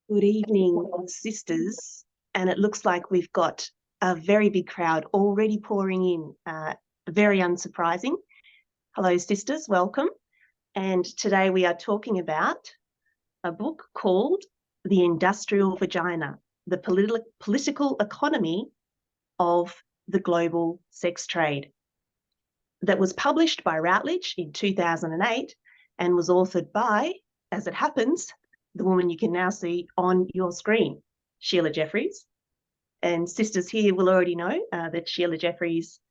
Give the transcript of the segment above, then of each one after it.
Good evening, sisters. And it looks like we've got a very big crowd already pouring in. Very unsurprising. Hello, sisters, welcome. And today we are talking about a book called The Industrial Vagina, the political economy of the global sex trade, that was published by Routledge in 2008 and was authored by, as it happens, the woman you can now see on your screen, Sheila Jeffreys. And sisters here will already know that Sheila Jeffreys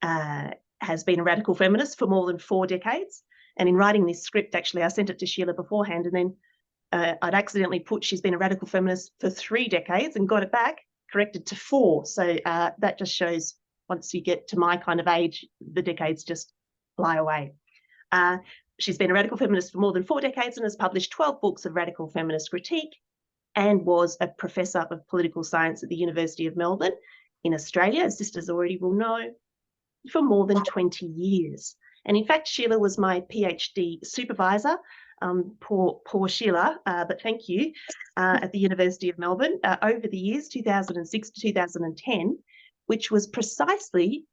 has been a radical feminist for more than 4 decades. And in writing this script, actually, I sent it to Sheila beforehand, and then I'd accidentally put she's been a radical feminist for 3 decades and got it back, corrected to 4. So that just shows once you get to my kind of age, the decades just fly away. She's been a radical feminist for more than 4 decades and has published 12 books of radical feminist critique, and was a professor of political science at the University of Melbourne in Australia, as sisters already will know, for more than 20 years. And in fact, Sheila was my PhD supervisor, poor Sheila, but thank you, at the University of Melbourne over the years 2006 to 2010, which was precisely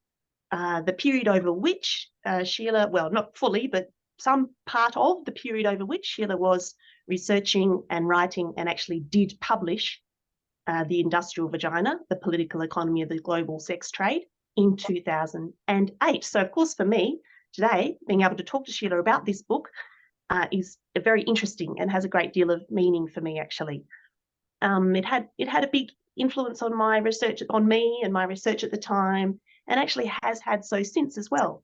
the period over which Sheila, well, not fully, but some part of the period over which Sheila was researching and writing and actually did publish The Industrial Vagina, the political economy of the global sex trade, in 2008. So, of course, for me today, being able to talk to Sheila about this book is very interesting and has a great deal of meaning for me, actually. It had a big influence on my research, on me and my research at the time, and actually has had so since as well.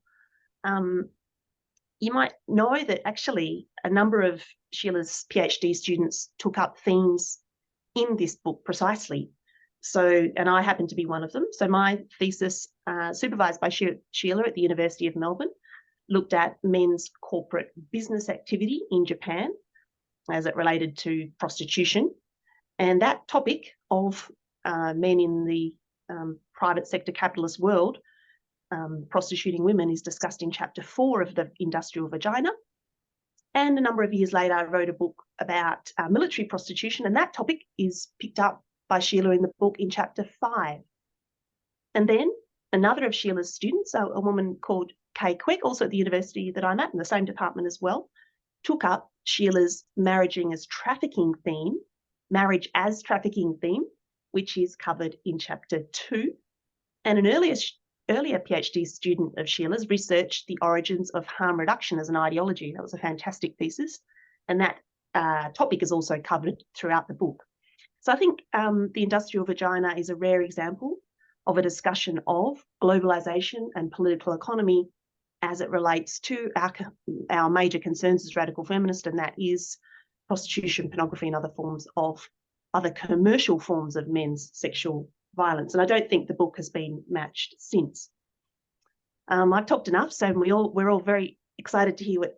You might know that actually a number of Sheila's PhD students took up themes in this book precisely. So, and I happen to be one of them. So my thesis, supervised by Sheila at the University of Melbourne, looked at men's corporate business activity in Japan as it related to prostitution. And that topic of men in the private sector capitalist world prostituting women is discussed in chapter 4 of The Industrial Vagina. And a number of years later, I wrote a book about military prostitution, and that topic is picked up by Sheila in the book in chapter 5. And then another of Sheila's students, a woman called Kay Quick, also at the university that I'm at in the same department as well, took up Sheila's marriage as trafficking theme, which is covered in chapter 2. And an earlier PhD student of Sheila's researched the origins of harm reduction as an ideology. That was a fantastic thesis. And that topic is also covered throughout the book. So I think The Industrial Vagina is a rare example of a discussion of globalization and political economy as it relates to our major concerns as radical feminists, and that is prostitution, pornography, and other commercial forms of men's sexual violence. And I don't think the book has been matched since. I've talked enough, so we're all very excited to hear what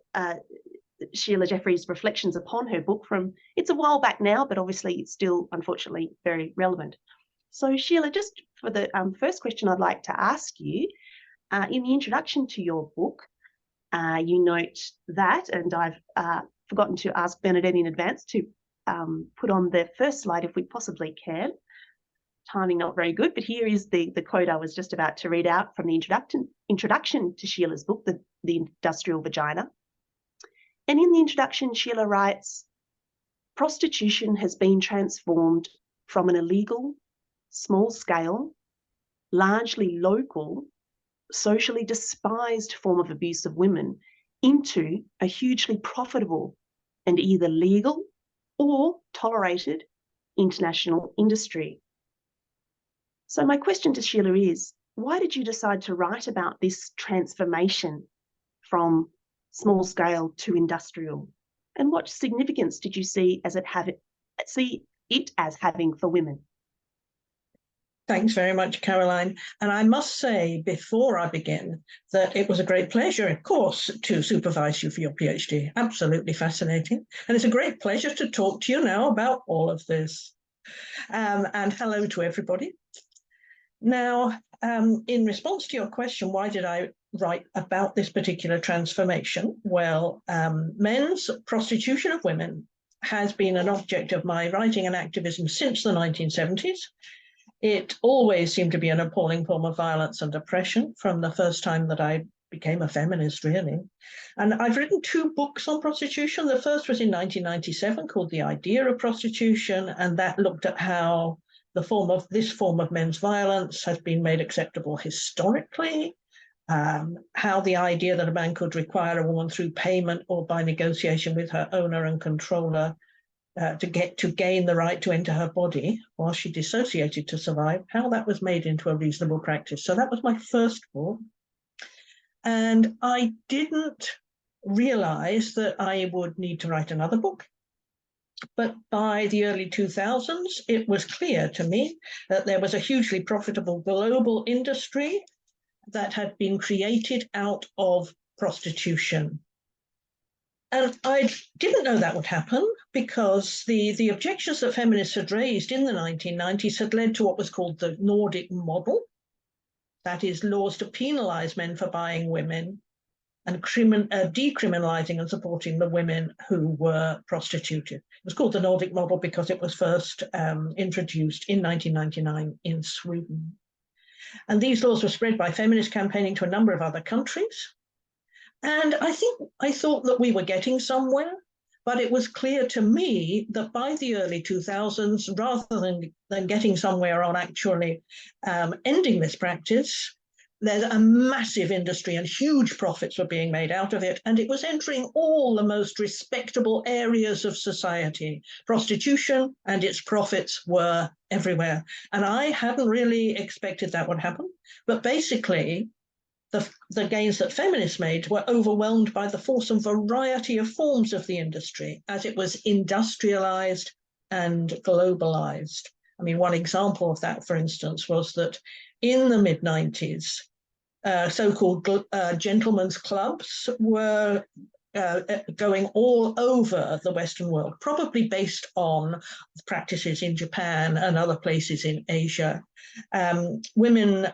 Sheila Jeffreys' reflections upon her book from, it's a while back now, but obviously it's still, unfortunately, very relevant. So Sheila, just for the first question I'd like to ask you, in the introduction to your book, you note that, and I've forgotten to ask Bernadette in advance to put on the first slide if we possibly can. Timing not very good, but here is the quote I was just about to read out from the introduction to Sheila's book, The Industrial Vagina. And in the introduction, Sheila writes, "Prostitution has been transformed from an illegal, small-scale, largely local, socially despised form of abuse of women into a hugely profitable and either legal or tolerated international industry." So my question to Sheila is, why did you decide to write about this transformation from small scale to industrial? And what significance did you see it as having for women? Thanks very much, Caroline. And I must say, before I begin, that it was a great pleasure, of course, to supervise you for your PhD. Absolutely fascinating. And it's a great pleasure to talk to you now about all of this. And hello to everybody. Now, in response to your question, why did I write about this particular transformation? Well, men's prostitution of women has been an object of my writing and activism since the 1970s. It always seemed to be an appalling form of violence and oppression from the first time that I became a feminist, really. And I've written 2 books on prostitution. The first was in 1997 called The Idea of Prostitution, and that looked at how this form of men's violence has been made acceptable historically, how the idea that a man could require a woman through payment or by negotiation with her owner and controller to gain the right to enter her body while she dissociated to survive, how that was made into a reasonable practice. So that was my first book. And I didn't realize that I would need to write another book. But by the early 2000s, it was clear to me that there was a hugely profitable global industry that had been created out of prostitution. And I didn't know that would happen because the objections that feminists had raised in the 1990s had led to what was called the Nordic model. That is, laws to penalize men for buying women and decriminalizing and supporting the women who were prostituted. It was called the Nordic model because it was first introduced in 1999 in Sweden. And these laws were spread by feminist campaigning to a number of other countries. And I thought that we were getting somewhere, but it was clear to me that by the early 2000s, rather than getting somewhere on actually ending this practice, there's a massive industry and huge profits were being made out of it. And it was entering all the most respectable areas of society. Prostitution and its profits were everywhere. And I hadn't really expected that would happen. But basically, the gains that feminists made were overwhelmed by the force and variety of forms of the industry as it was industrialized and globalized. I mean, one example of that, for instance, was that in the mid-90s, so-called gentlemen's clubs were going all over the Western world, probably based on practices in Japan and other places in Asia. Women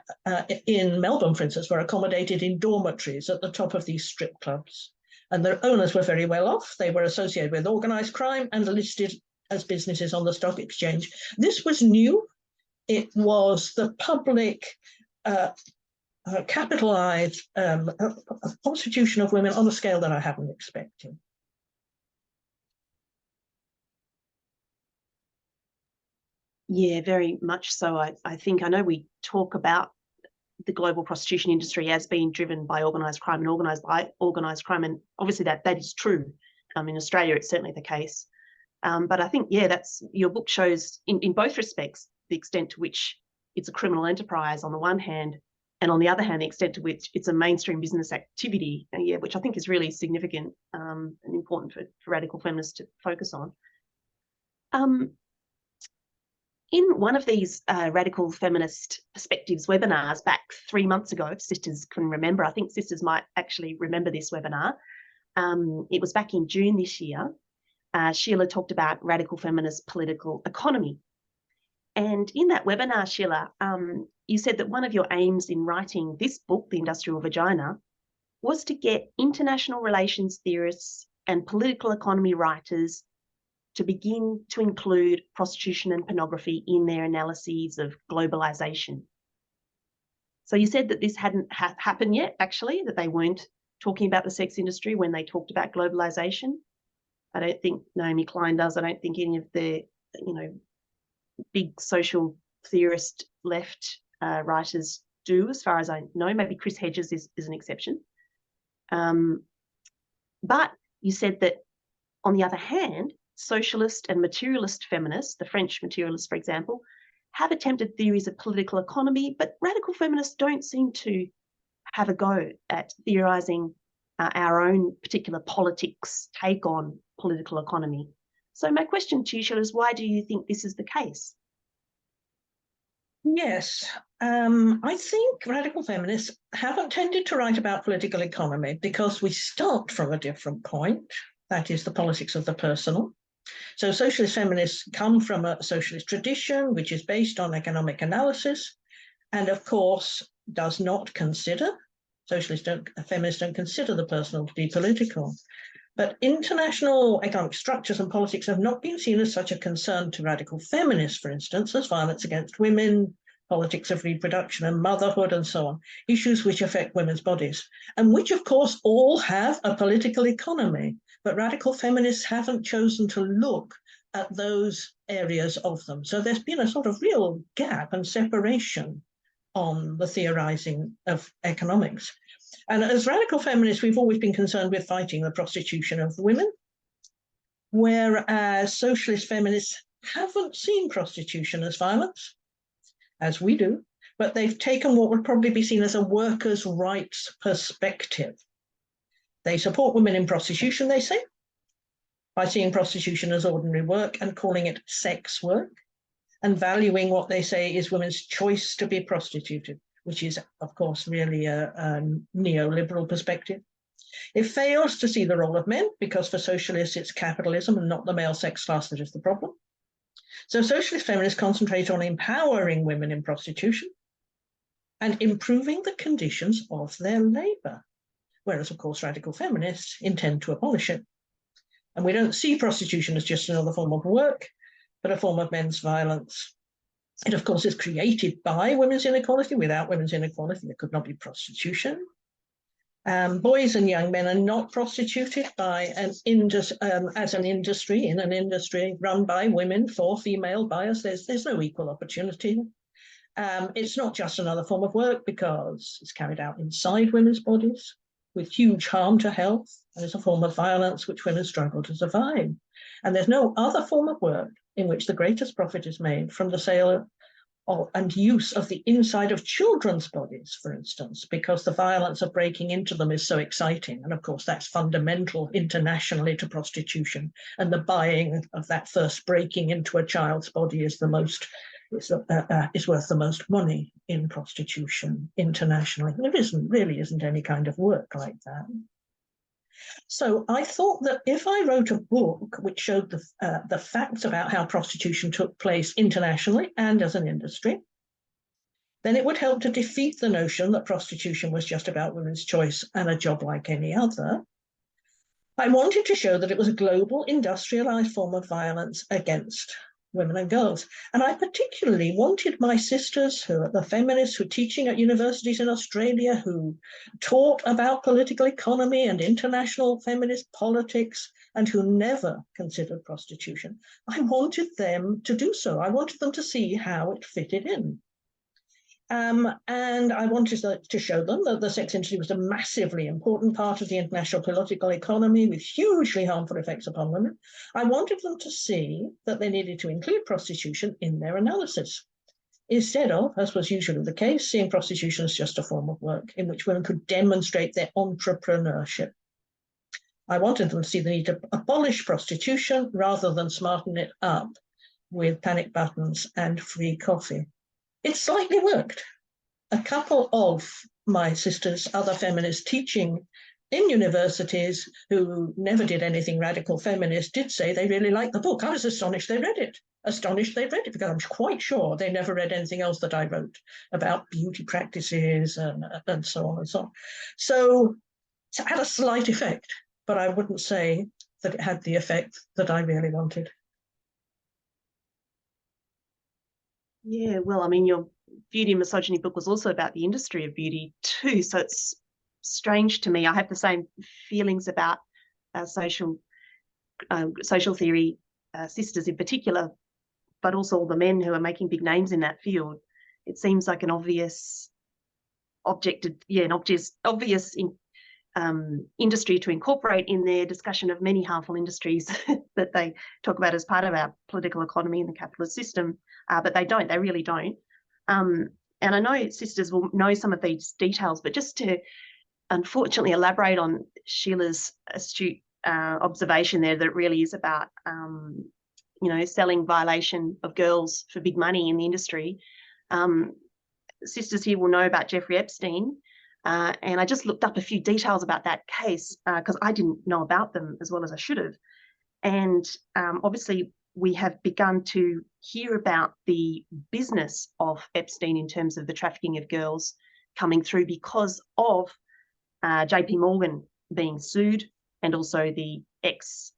in Melbourne, for instance, were accommodated in dormitories at the top of these strip clubs. And their owners were very well off. They were associated with organized crime and listed as businesses on the stock exchange. This was new. It was the public capitalized prostitution of women on a scale that I hadn't expected. Yeah, very much so. I think, I know we talk about the global prostitution industry as being driven by organised crime and organised crime, and obviously that is true. In Australia, it's certainly the case. But I think, yeah, your book shows in both respects the extent to which it's a criminal enterprise on the one hand, and on the other hand, the extent to which it's a mainstream business activity, which I think is really significant and important for radical feminists to focus on. In one of these radical feminist perspectives webinars back 3 months ago, if sisters can remember, I think sisters might actually remember this webinar. It was back in June this year. Sheila talked about radical feminist political economy. And in that webinar, Sheila, you said that one of your aims in writing this book, The Industrial Vagina, was to get international relations theorists and political economy writers to begin to include prostitution and pornography in their analyses of globalization. So you said that this hadn't happened yet, actually, that they weren't talking about the sex industry when they talked about globalization. I don't think Naomi Klein does. I don't think any of the, big social theorist left writers do, as far as I know. Maybe Chris Hedges is an exception. But you said that, on the other hand, socialist and materialist feminists, the French materialists, for example, have attempted theories of political economy, but radical feminists don't seem to have a go at theorising our own particular politics take on political economy. So my question to you, Sheila, is why do you think this is the case? Yes, I think radical feminists haven't tended to write about political economy because we start from a different point, that is the politics of the personal. So socialist feminists come from a socialist tradition, which is based on economic analysis, and of course does not consider, feminists don't consider the personal to be political. But international economic structures and politics have not been seen as such a concern to radical feminists, for instance, as violence against women, politics of reproduction and motherhood and so on, issues which affect women's bodies, and which of course all have a political economy, but radical feminists haven't chosen to look at those areas of them. So there's been a sort of real gap and separation on the theorizing of economics. And as radical feminists, we've always been concerned with fighting the prostitution of women, whereas socialist feminists haven't seen prostitution as violence, as we do, but they've taken what would probably be seen as a workers' rights perspective. They support women in prostitution, they say, by seeing prostitution as ordinary work and calling it sex work, and valuing what they say is women's choice to be prostituted, which is, of course, really a neoliberal perspective. It fails to see the role of men, because for socialists, it's capitalism and not the male sex class that is the problem. So socialist feminists concentrate on empowering women in prostitution and improving the conditions of their labor, whereas, of course, radical feminists intend to abolish it. And we don't see prostitution as just another form of work, but a form of men's violence. It, of course, is created by women's inequality. Without women's inequality, there could not be prostitution. Boys and young men are not prostituted by as an industry, in an industry run by women for female buyers. There's no equal opportunity. It's not just another form of work because it's carried out inside women's bodies with huge harm to health, and it's a form of violence which women struggle to survive. And there's no other form of work in which the greatest profit is made from the sale and use of the inside of children's bodies, for instance, because the violence of breaking into them is so exciting. And of course, that's fundamental internationally to prostitution. And the buying of that first breaking into a child's body is is worth the most money in prostitution internationally. There really isn't any kind of work like that. So I thought that if I wrote a book which showed the facts about how prostitution took place internationally and as an industry, then it would help to defeat the notion that prostitution was just about women's choice and a job like any other. I wanted to show that it was a global industrialized form of violence against women and girls. And I particularly wanted my sisters, who are the feminists who are teaching at universities in Australia, who taught about political economy and international feminist politics, and who never considered prostitution. I wanted them to do so. I wanted them to see how it fitted in. And I wanted to show them that the sex industry was a massively important part of the international political economy with hugely harmful effects upon women. I wanted them to see that they needed to include prostitution in their analysis, instead of, as was usually the case, seeing prostitution as just a form of work in which women could demonstrate their entrepreneurship. I wanted them to see the need to abolish prostitution rather than smarten it up with panic buttons and free coffee. It slightly worked. A couple of my sisters, other feminists teaching in universities who never did anything radical feminist, did say they really liked the book. I was astonished they read it. Because I'm quite sure they never read anything else that I wrote about beauty practices and so on and so on. So it had a slight effect, but I wouldn't say that it had the effect that I really wanted. Yeah, well, I mean, your Beauty and Misogyny book was also about the industry of beauty too. So it's strange to me. I have the same feelings about social theory sisters in particular, but also all the men who are making big names in that field. It seems like an obvious industry to incorporate in their discussion of many harmful industries that they talk about as part of our political economy and the capitalist system, but they don't, they really don't. And I know sisters will know some of these details, but just to unfortunately elaborate on Sheila's astute observation there, that it really is about, selling violation of girls for big money in the industry. Sisters here will know about Jeffrey Epstein, and I just looked up a few details about that case because I didn't know about them as well as I should have. And obviously we have begun to hear about the business of Epstein in terms of the trafficking of girls coming through because of JP Morgan being sued and also the ex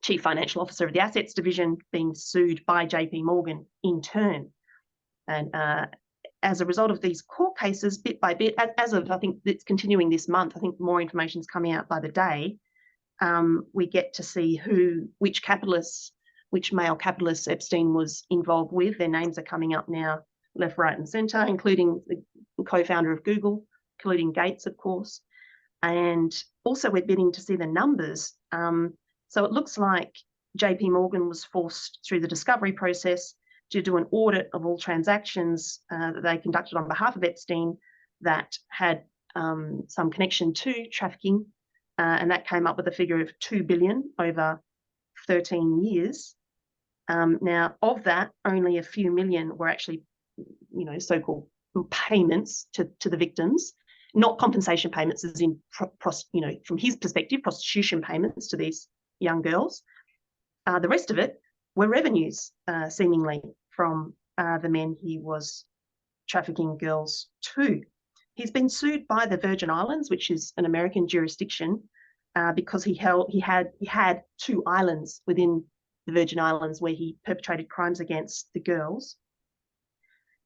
Chief Financial Officer of the Assets Division being sued by JP Morgan in turn. And as a result of these court cases, bit by bit, as of, I think it's continuing this month, I think more information is coming out by the day, we get to see which male capitalists Epstein was involved with. Their names are coming up now, left, right, and centre, including the co-founder of Google, including Gates, of course. And also we're beginning to see the numbers. So it looks like JP Morgan was forced through the discovery process to do an audit of all transactions that they conducted on behalf of Epstein that had some connection to trafficking. And that came up with a figure of 2 billion over 13 years. Now, of that, only a few million were actually, so-called payments to the victims, not compensation payments, as in, from his perspective, prostitution payments to these young girls. The rest of it were revenues, seemingly, from the men he was trafficking girls to. He's been sued by the Virgin Islands, which is an American jurisdiction, because he had 2 islands within the Virgin Islands where he perpetrated crimes against the girls.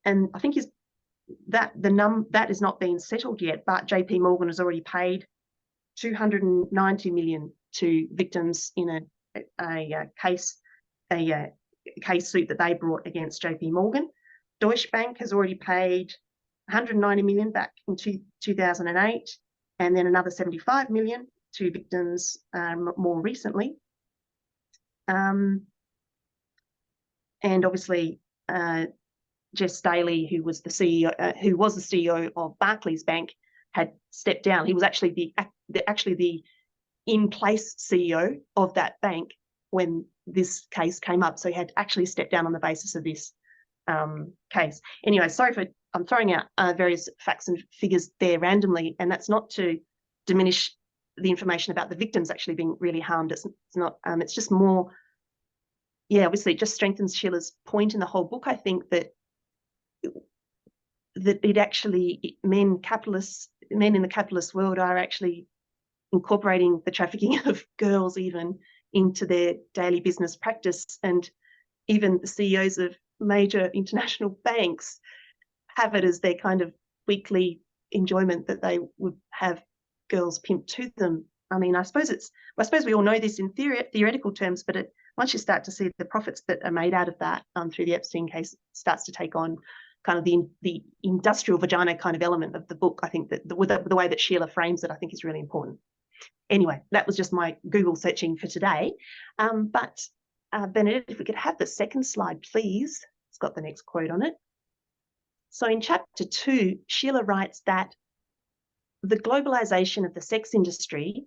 And I think that is not being settled yet, but JP Morgan has already paid $290 million to victims in a case suit that they brought against JP Morgan. Deutsche Bank has already paid $190 million back in 2008, and then another $75 million to victims more recently. And obviously, Jess Staley, who was the CEO of Barclays Bank, had stepped down. He was actually the in-place CEO of that bank when this case came up. So he had actually stepped down on the basis of this case. Anyway, I'm throwing out various facts and figures there randomly, and that's not to diminish the information about the victims actually being really harmed. It's not. It's just more. Yeah, obviously, it just strengthens Sheila's point in the whole book. I think that it actually men in the capitalist world are actually incorporating the trafficking of girls even into their daily business practice, and even the CEOs of major international banks have it as their kind of weekly enjoyment that they would have girls pimped to them. I mean, I suppose we all know this in theoretical terms, but once you start to see the profits that are made out of that through the Epstein case, starts to take on kind of the industrial vagina kind of element of the book. I think that the way that Sheila frames it, I think is really important. Anyway, that was just my Google searching for today. But Bernadette, if we could have the second slide, please. It's got the next quote on it. So in chapter 2, Sheila writes that the globalization of the sex industry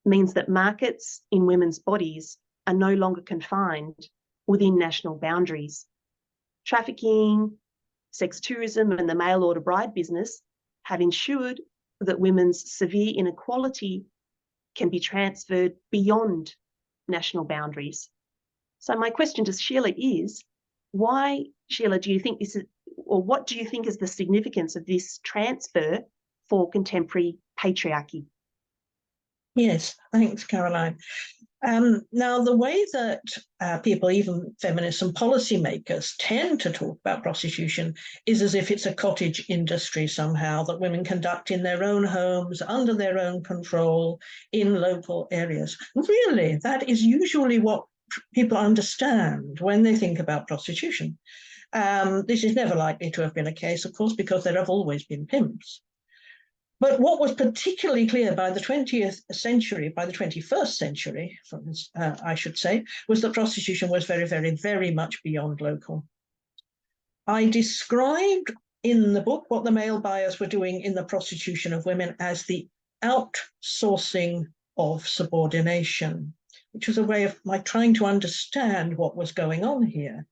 means that markets in women's bodies are no longer confined within national boundaries. Trafficking, sex tourism, and the mail order bride business have ensured that women's severe inequality can be transferred beyond national boundaries. So my question to Sheila is, why, Sheila, do you think this is, or what do you think is the significance of this transfer for contemporary patriarchy? Yes, thanks, Caroline. Now, the way that people, even feminists and policymakers, tend to talk about prostitution is as if it's a cottage industry somehow that women conduct in their own homes, under their own control, in local areas. Really, that is usually what people understand when they think about prostitution. This is never likely to have been a case, of course, because there have always been pimps. But what was particularly clear by the 20th century, by the 21st century, I should say, was that prostitution was very, very, very much beyond local. I described in the book what the male buyers were doing in the prostitution of women as the outsourcing of subordination, which was a way of my trying to understand what was going on here.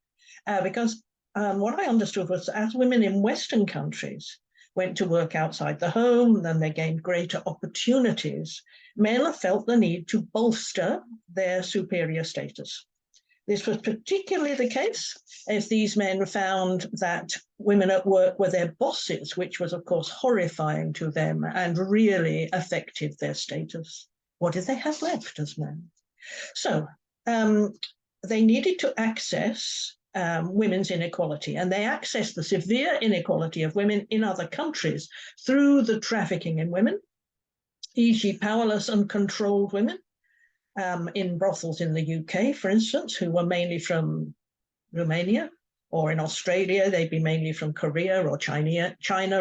Because what I understood was that as women in Western countries went to work outside the home, then they gained greater opportunities, men felt the need to bolster their superior status. This was particularly the case if these men found that women at work were their bosses, which was, of course, horrifying to them and really affected their status. What did they have left as men? So they needed to access women's inequality, and they accessed the severe inequality of women in other countries through the trafficking in women, e.g. powerless and controlled women in brothels in the UK, for instance, who were mainly from Romania, or in Australia, they'd be mainly from Korea or China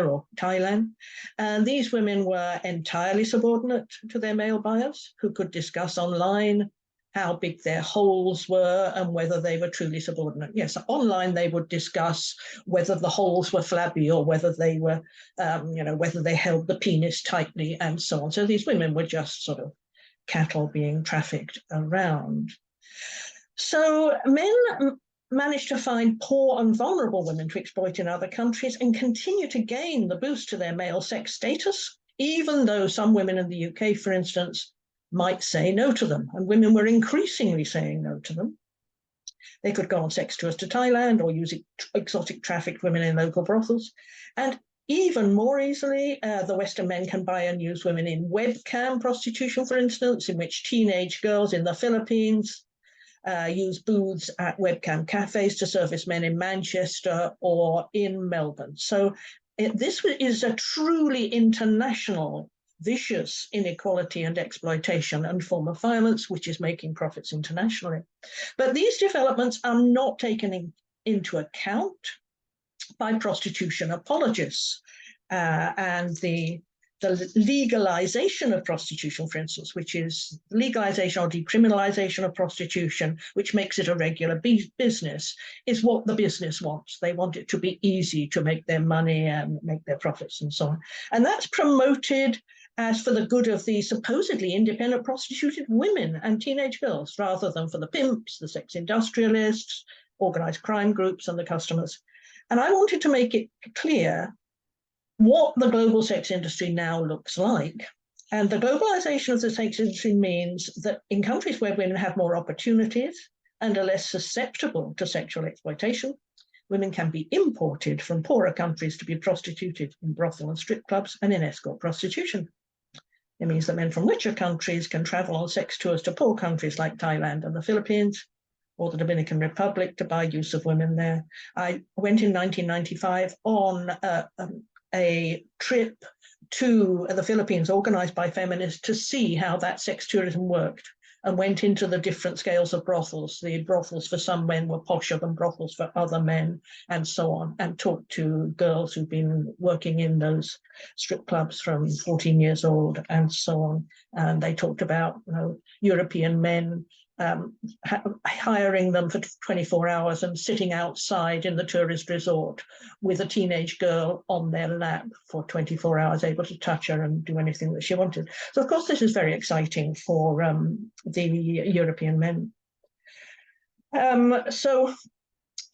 or Thailand. And these women were entirely subordinate to their male buyers, who could discuss online how big their holes were and whether they were truly subordinate. Yes, online they would discuss whether the holes were flabby or whether they were, whether they held the penis tightly and so on. So these women were just sort of cattle being trafficked around. So men managed to find poor and vulnerable women to exploit in other countries and continue to gain the boost to their male sex status, even though some women in the UK, for instance, might say no to them, and women were increasingly saying no to them. They could go on sex tours to Thailand or use exotic trafficked women in local brothels. And even more easily, the Western men can buy and use women in webcam prostitution, for instance, in which teenage girls in the Philippines use booths at webcam cafes to service men in Manchester or in Melbourne. So this is a truly international vicious inequality and exploitation and form of violence, which is making profits internationally. But these developments are not taken into account by prostitution apologists and the legalization of prostitution, for instance, which is legalization or decriminalization of prostitution, which makes it a regular business, is what the business wants. They want it to be easy to make their money and make their profits and so on. And that's promoted as for the good of the supposedly independent prostituted women and teenage girls, rather than for the pimps, the sex industrialists, organized crime groups, and the customers. And I wanted to make it clear what the global sex industry now looks like. And the globalization of the sex industry means that in countries where women have more opportunities and are less susceptible to sexual exploitation, women can be imported from poorer countries to be prostituted in brothel and strip clubs and in escort prostitution. It means that men from richer countries can travel on sex tours to poor countries like Thailand and the Philippines or the Dominican Republic to buy use of women there. I went in 1995 on a trip to the Philippines organized by feminists to see how that sex tourism worked, and went into the different scales of brothels. The brothels for some men were posher than brothels for other men, and so on, and talked to girls who've been working in those strip clubs from 14 years old and so on. And they talked about European men hiring them for 24 hours and sitting outside in the tourist resort with a teenage girl on their lap for 24 hours, able to touch her and do anything that she wanted. So, of course, this is very exciting for the European men. So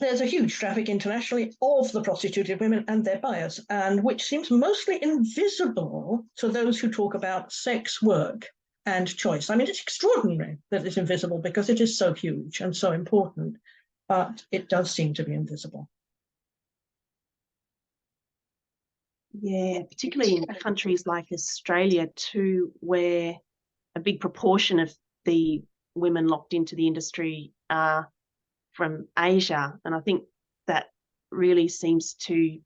there's a huge traffic internationally of the prostituted women and their buyers, and which seems mostly invisible to those who talk about sex work and choice. I mean, it's extraordinary that it's invisible because it is so huge and so important, but it does seem to be invisible. Yeah, particularly in countries like Australia too, where a big proportion of the women locked into the industry are from Asia. And I think that really seems to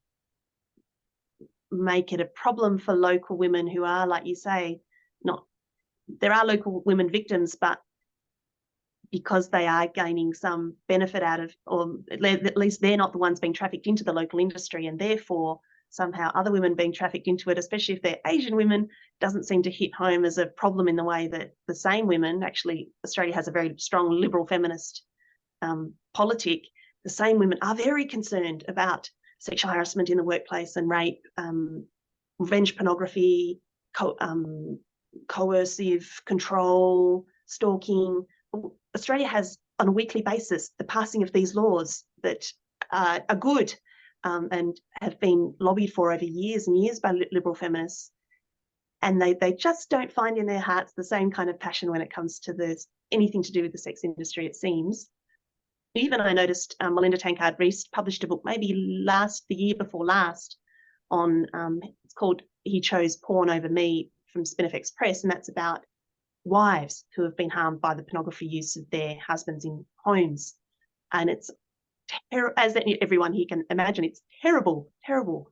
make it a problem for local women who are, like you say, there are local women victims, but because they are gaining some benefit out of, or at least they're not the ones being trafficked into the local industry, and therefore somehow other women being trafficked into it, especially if they're Asian women, doesn't seem to hit home as a problem in the way that the same women, actually Australia has a very strong liberal feminist politic, the same women are very concerned about sexual harassment in the workplace and rape, revenge pornography, coercive control, stalking. Australia has on a weekly basis the passing of these laws that are good and have been lobbied for over years and years by liberal feminists. And they just don't find in their hearts the same kind of passion when it comes to anything to do with the sex industry, it seems. Even I noticed Melinda Tankard-Rees published a book maybe the year before last on, it's called He Chose Porn Over Me from Spinifex Press, and that's about wives who have been harmed by the pornography use of their husbands in homes. And it's as everyone here can imagine, it's terrible, terrible.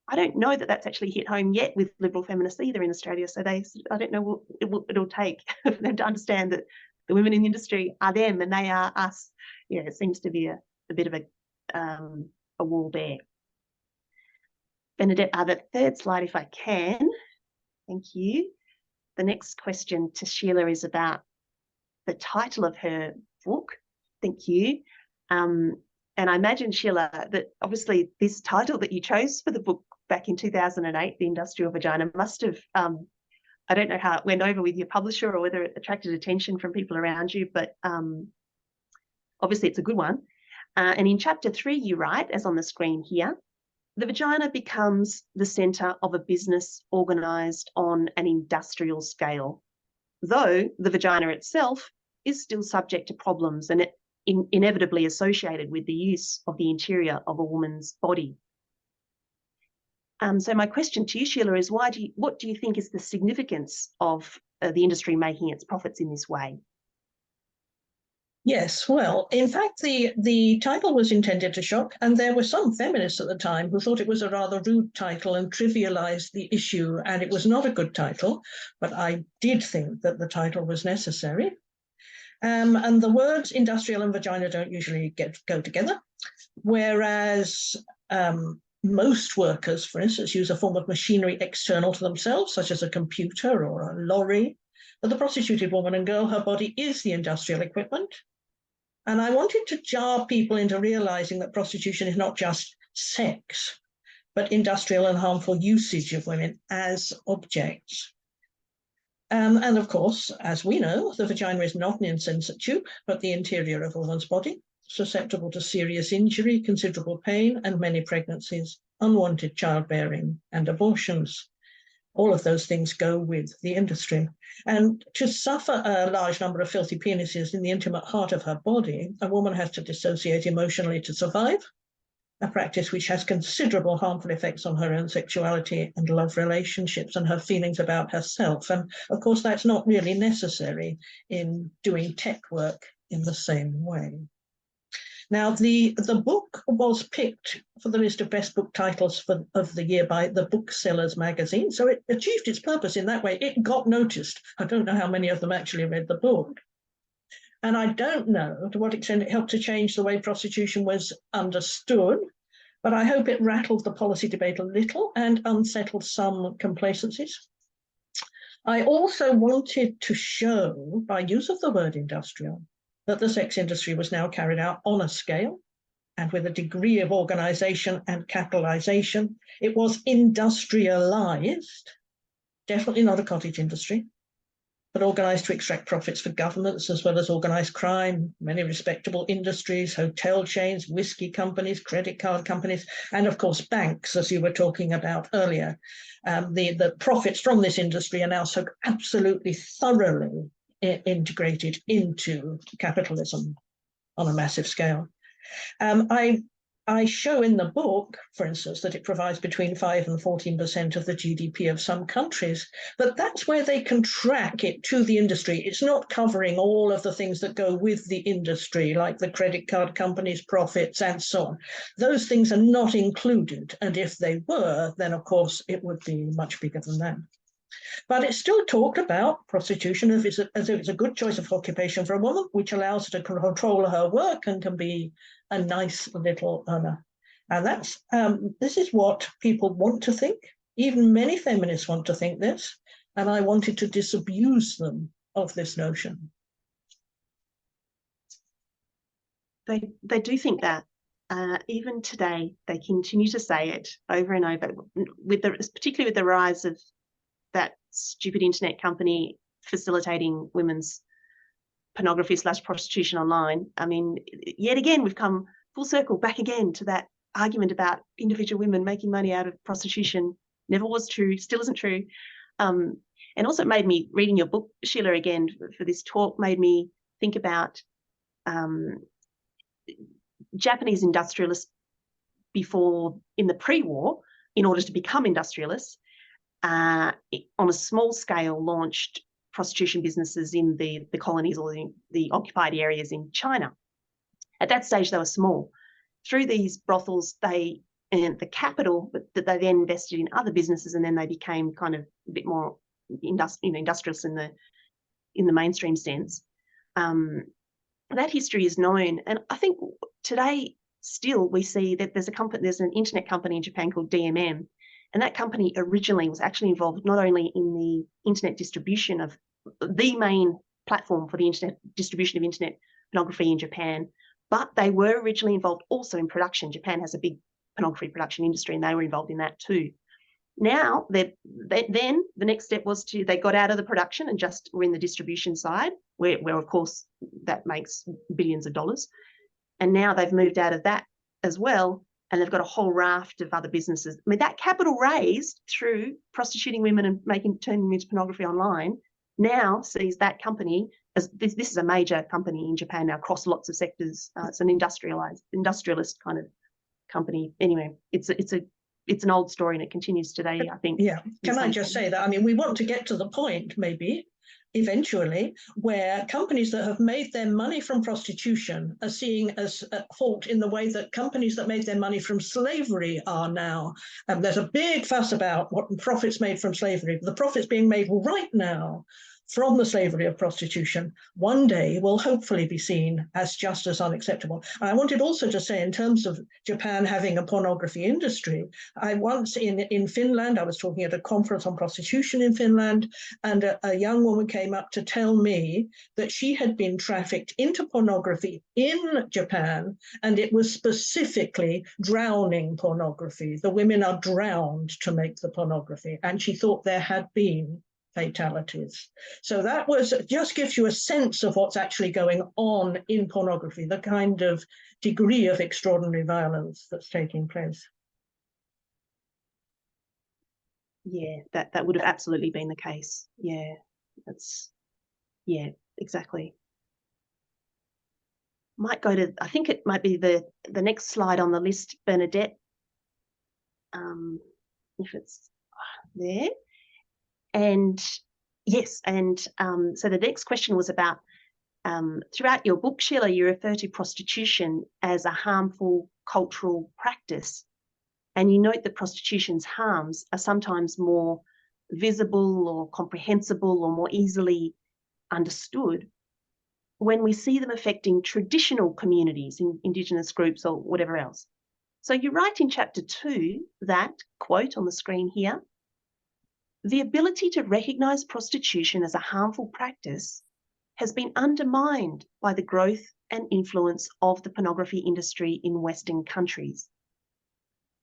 I don't know that that's actually hit home yet with liberal feminists either in Australia. So I don't know what it'll take for them to understand that the women in the industry are them and they are us. Yeah, it seems to be a bit of a wall there. Bernadette, the third slide, if I can. Thank you. The next question to Sheila is about the title of her book. Thank you. And I imagine, Sheila, that obviously this title that you chose for the book back in 2008, The Industrial Vagina, must have, I don't know how it went over with your publisher or whether it attracted attention from people around you, but obviously it's a good one. And in chapter 3, you write, as on the screen here, the vagina becomes the centre of a business organised on an industrial scale, though the vagina itself is still subject to problems and inevitably associated with the use of the interior of a woman's body. So my question to you, Sheila, is what do you think is the significance of the industry making its profits in this way? Yes, well, in fact, the title was intended to shock, and there were some feminists at the time who thought it was a rather rude title and trivialized the issue, and it was not a good title, but I did think that the title was necessary. And the words industrial and vagina don't usually go together, whereas most workers, for instance, use a form of machinery external to themselves, such as a computer or a lorry. But the prostituted woman and girl, her body is the industrial equipment. And I wanted to jar people into realizing that prostitution is not just sex, but industrial and harmful usage of women as objects. And of course, as we know, the vagina is not an insensate tube, but the interior of a woman's body, susceptible to serious injury, considerable pain, and many pregnancies, unwanted childbearing, and abortions. All of those things go with the industry. And to suffer a large number of filthy penises in the intimate heart of her body, a woman has to dissociate emotionally to survive, a practice which has considerable harmful effects on her own sexuality and love relationships and her feelings about herself. And of course, that's not really necessary in doing tech work in the same way. Now, the book was picked for the list of best book titles of the year by the Booksellers magazine, so it achieved its purpose in that way. It got noticed. I don't know how many of them actually read the book. And I don't know to what extent it helped to change the way prostitution was understood, but I hope it rattled the policy debate a little and unsettled some complacencies. I also wanted to show, by use of the word industrial, that the sex industry was now carried out on a scale and with a degree of organisation and capitalisation. It was industrialised, definitely not a cottage industry, but organised to extract profits for governments as well as organised crime, many respectable industries, hotel chains, whiskey companies, credit card companies, and of course banks, as you were talking about earlier. The profits from this industry are now so absolutely thoroughly integrated into capitalism on a massive scale. I show in the book, for instance, that it provides between 5 and 14% of the GDP of some countries, but that's where they can track it to the industry. It's not covering all of the things that go with the industry, like the credit card companies' profits and so on. Those things are not included, and if they were, then of course it would be much bigger than that. But it still talked about prostitution as if it's a good choice of occupation for a woman, which allows her to control her work and can be a nice little earner. And that's this is what people want to think. Even many feminists want to think this, and I wanted to disabuse them of this notion. They do think that. Even today, they continue to say it over and over, particularly with the rise of that stupid internet company facilitating women's pornography / prostitution online. I mean, yet again, we've come full circle back again to that argument about individual women making money out of prostitution. Never was true, still isn't true. And also it made me, reading your book, Sheila, again for this talk, made me think about Japanese industrialists before, in the pre-war, in order to become industrialists, on a small scale, launched prostitution businesses in the colonies or the occupied areas in China. At that stage, they were small. Through these brothels, they earned the capital that they then invested in other businesses, and then they became kind of a bit more industrious in the mainstream sense. That history is known, and I think today still we see that there's an internet company in Japan called DMM, and that company originally was actually involved not only in the internet distribution of the main platform for the internet distribution of internet pornography in Japan, but they were originally involved also in production. Japan has a big pornography production industry, and they were involved in that too. Now, then the next step was they got out of the production and just were in the distribution side, where of course that makes billions of dollars. And now they've moved out of that as well, and they've got a whole raft of other businesses. I mean, that capital raised through prostituting women and turning them into pornography online now sees that company as this is a major company in Japan now across lots of sectors. It's an industrialist kind of company. Anyway, it's an old story, and it continues today, I think. Yeah. Can I just say that? I mean, we want to get to the point, maybe, eventually, where companies that have made their money from prostitution are seen as at fault in the way that companies that made their money from slavery are now. There's a big fuss about what profits made from slavery. The profits being made right now from the slavery of prostitution one day will hopefully be seen as just as unacceptable. And I wanted also to say, in terms of Japan having a pornography industry, I once in Finland, I was talking at a conference on prostitution in Finland, and a young woman came up to tell me that she had been trafficked into pornography in Japan, and it was specifically drowning pornography. The women are drowned to make the pornography, and she thought there had been fatalities. So that just gives you a sense of what's actually going on in pornography, the kind of degree of extraordinary violence that's taking place. Yeah, that would have absolutely been the case. Yeah, exactly. Might go to, I think it might be the next slide on the list, Bernadette, if it's there. And yes, and so the next question was about, throughout your book, Sheila, you refer to prostitution as a harmful cultural practice. And you note that prostitution's harms are sometimes more visible or comprehensible or more easily understood when we see them affecting traditional communities, in Indigenous groups or whatever else. So you write in chapter 2 that, quote on the screen here, the ability to recognise prostitution as a harmful practice has been undermined by the growth and influence of the pornography industry in Western countries.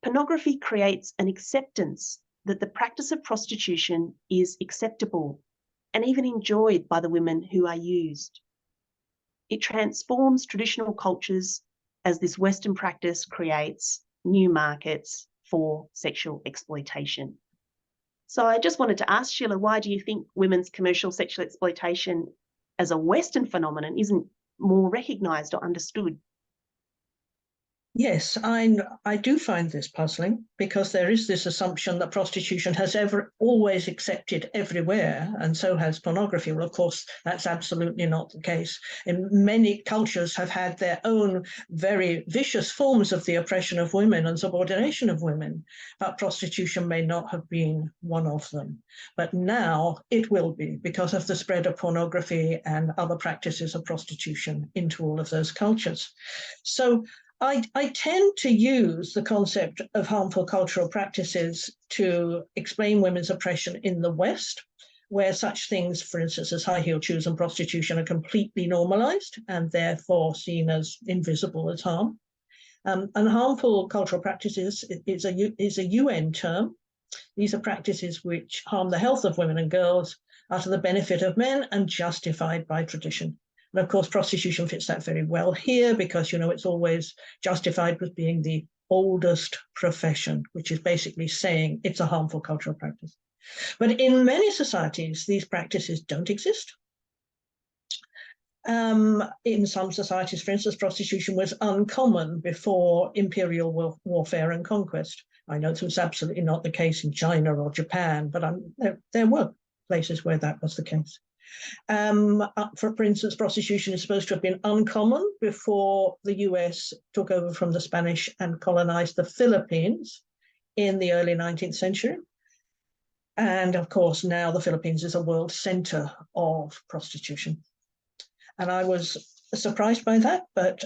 Pornography creates an acceptance that the practice of prostitution is acceptable and even enjoyed by the women who are used. It transforms traditional cultures as this Western practice creates new markets for sexual exploitation. So I just wanted to ask, Sheila, why do you think women's commercial sexual exploitation as a Western phenomenon isn't more recognised or understood? Yes, I do find this puzzling, because there is this assumption that prostitution has always accepted everywhere, and so has pornography. Well, of course, that's absolutely not the case. And many cultures have had their own very vicious forms of the oppression of women and subordination of women, but prostitution may not have been one of them. But now it will be, because of the spread of pornography and other practices of prostitution into all of those cultures. So I tend to use the concept of harmful cultural practices to explain women's oppression in the West, where such things, for instance, as high-heeled shoes and prostitution are completely normalized and therefore seen as invisible as harm. And harmful cultural practices is a UN term. These are practices which harm the health of women and girls, are to the benefit of men and justified by tradition. And of course, prostitution fits that very well here, because, you know, it's always justified with being the oldest profession, which is basically saying it's a harmful cultural practice. But in many societies, these practices don't exist. In some societies, for instance, prostitution was uncommon before imperial warfare and conquest. I know this was absolutely not the case in China or Japan, but there were places where that was the case. For instance, prostitution is supposed to have been uncommon before the US took over from the Spanish and colonized the Philippines in the early 19th century. And of course, now the Philippines is a world center of prostitution. And I was surprised by that, but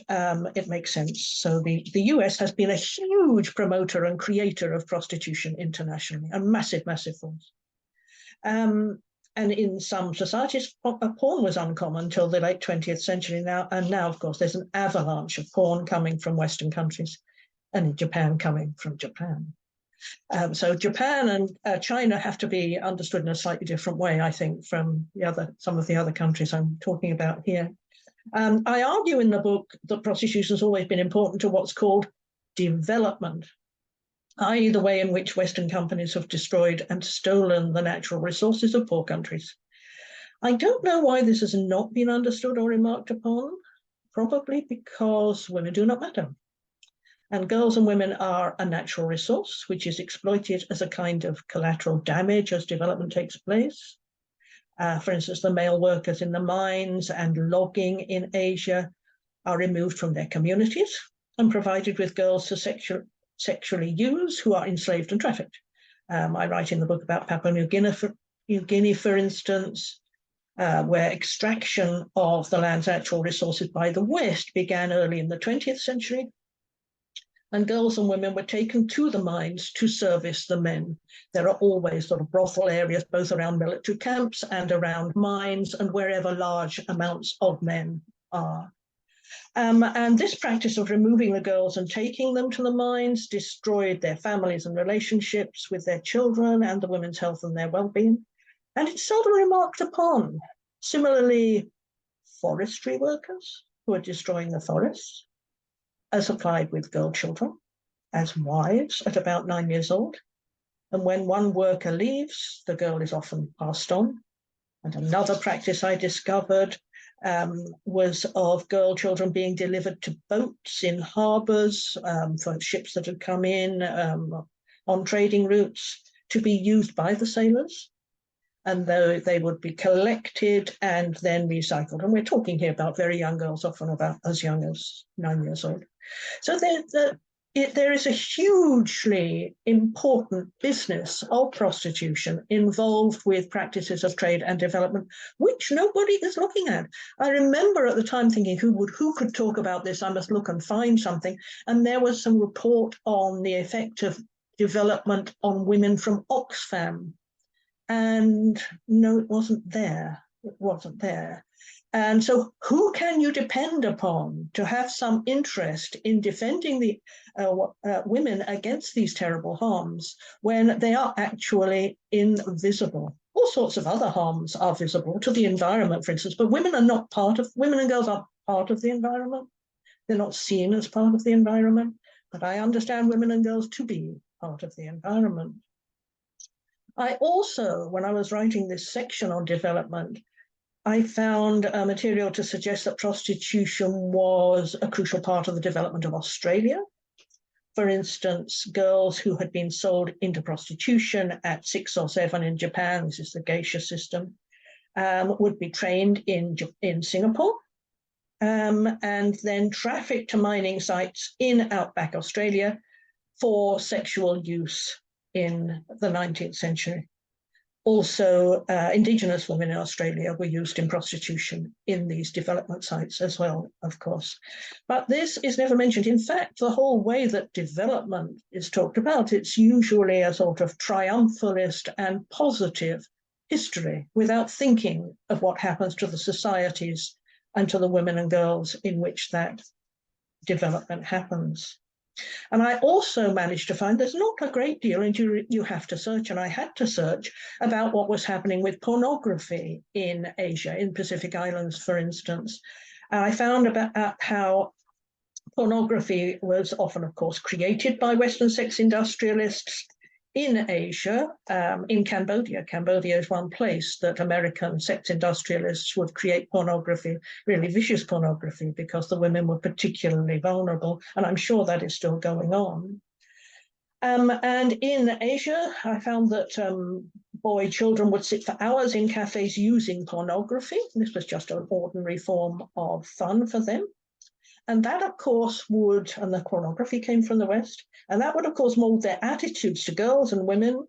it makes sense. So the US has been a huge promoter and creator of prostitution internationally, a massive, massive force. And in some societies, porn was uncommon until the late 20th century now. And now, of course, there's an avalanche of porn coming from Western countries, and in Japan coming from Japan. So Japan and China have to be understood in a slightly different way, I think, from some of the other countries I'm talking about here. I argue in the book that prostitution has always been important to what's called development, i.e. the way in which Western companies have destroyed and stolen the natural resources of poor countries. I don't know why this has not been understood or remarked upon, probably because women do not matter. And girls and women are a natural resource, which is exploited as a kind of collateral damage as development takes place. For instance, the male workers in the mines and logging in Asia are removed from their communities and provided with girls to sexually use who are enslaved and trafficked. I write in the book about Papua New Guinea, for instance, where extraction of the land's natural resources by the West began early in the 20th century. And girls and women were taken to the mines to service the men. There are always sort of brothel areas, both around military camps and around mines and wherever large amounts of men are. And this practice of removing the girls and taking them to the mines destroyed their families and relationships with their children and the women's health and their well-being. And it's seldom remarked upon. Similarly, forestry workers who are destroying the forests are supplied with girl children as wives at about 9 years old. And when one worker leaves, the girl is often passed on. And another practice I discovered was of girl children being delivered to boats in harbors for ships that had come in on trading routes to be used by the sailors. And though they would be collected and then recycled. And we're talking here about very young girls, often about as young as 9 years old. So there is a hugely important business of prostitution involved with practices of trade and development, which nobody is looking at. I remember at the time thinking, who could talk about this? I must look and find something. And there was some report on the effect of development on women from Oxfam. And no, it wasn't there. It wasn't there. And so who can you depend upon to have some interest in defending the women against these terrible harms when they are actually invisible? All sorts of other harms are visible to the environment, for instance, but women and girls aren't part of the environment. They're not seen as part of the environment, but I understand women and girls to be part of the environment. I also, when I was writing this section on development, I found material to suggest that prostitution was a crucial part of the development of Australia. For instance, girls who had been sold into prostitution at 6 or 7 in Japan, this is the geisha system, would be trained in Singapore and then trafficked to mining sites in outback Australia for sexual use in the 19th century. Also, Indigenous women in Australia were used in prostitution in these development sites as well, of course. But this is never mentioned. In fact, the whole way that development is talked about, it's usually a sort of triumphalist and positive history without thinking of what happens to the societies and to the women and girls in which that development happens. And I also managed to find there's not a great deal, and you have to search, and I had to search about what was happening with pornography in Asia, in Pacific Islands, for instance. And I found about how pornography was often, of course, created by Western sex industrialists in Asia, in Cambodia. Cambodia is one place that American sex industrialists would create pornography, really vicious pornography, because the women were particularly vulnerable. And I'm sure that is still going on. And in Asia, I found that children would sit for hours in cafes using pornography. This was just an ordinary form of fun for them. And that, of course, would, and the pornography came from the West, and that would, of course, mold their attitudes to girls and women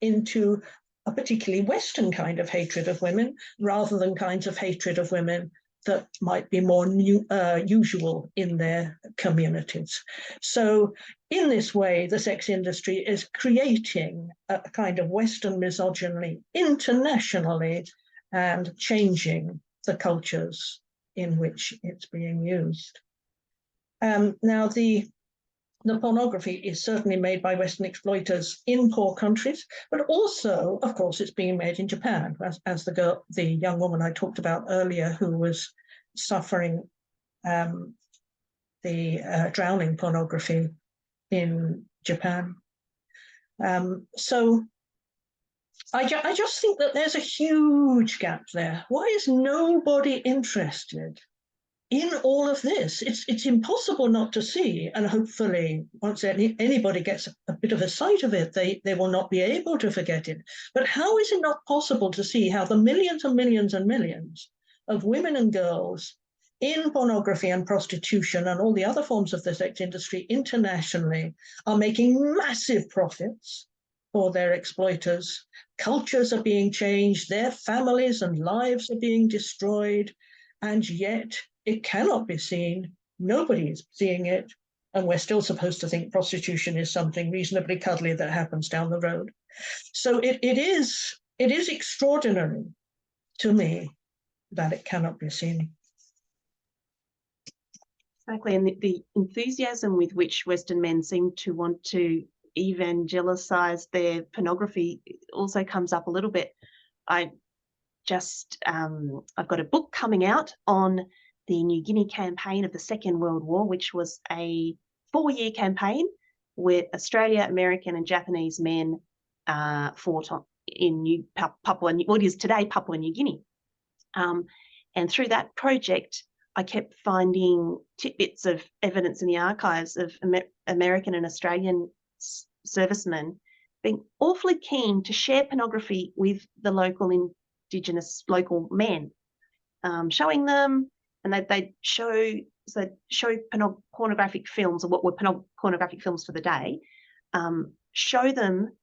into a particularly Western kind of hatred of women, rather than kinds of hatred of women that might be more usual in their communities. So in this way, the sex industry is creating a kind of Western misogyny internationally and changing the cultures in which it's being used. Now, the pornography is certainly made by Western exploiters in poor countries, but also, of course, it's being made in Japan, as the young woman I talked about earlier who was suffering the drowning pornography in Japan. So I just think that there's a huge gap there. Why is nobody interested in all of this? It's impossible not to see, and hopefully once anybody gets a bit of a sight of it, they will not be able to forget it. But how is it not possible to see how the millions and millions and millions of women and girls in pornography and prostitution and all the other forms of the sex industry internationally are making massive profits for their exploiters? Cultures are being changed, their families and lives are being destroyed, and yet it cannot be seen. Nobody is seeing it. And we're still supposed to think prostitution is something reasonably cuddly that happens down the road. So it is extraordinary to me that it cannot be seen. Exactly. And the enthusiasm with which Western men seem to want to evangelicize their pornography also comes up a little bit. I've got a book coming out on the New Guinea campaign of the Second World War, which was a 4-year campaign where Australia, American and Japanese men fought in what is today Papua New Guinea. And through that project, I kept finding tidbits of evidence in the archives of American and Australian servicemen being awfully keen to share pornography with the local Indigenous men, showing them, and they'd show pornographic films, or what were pornographic films for the day, show them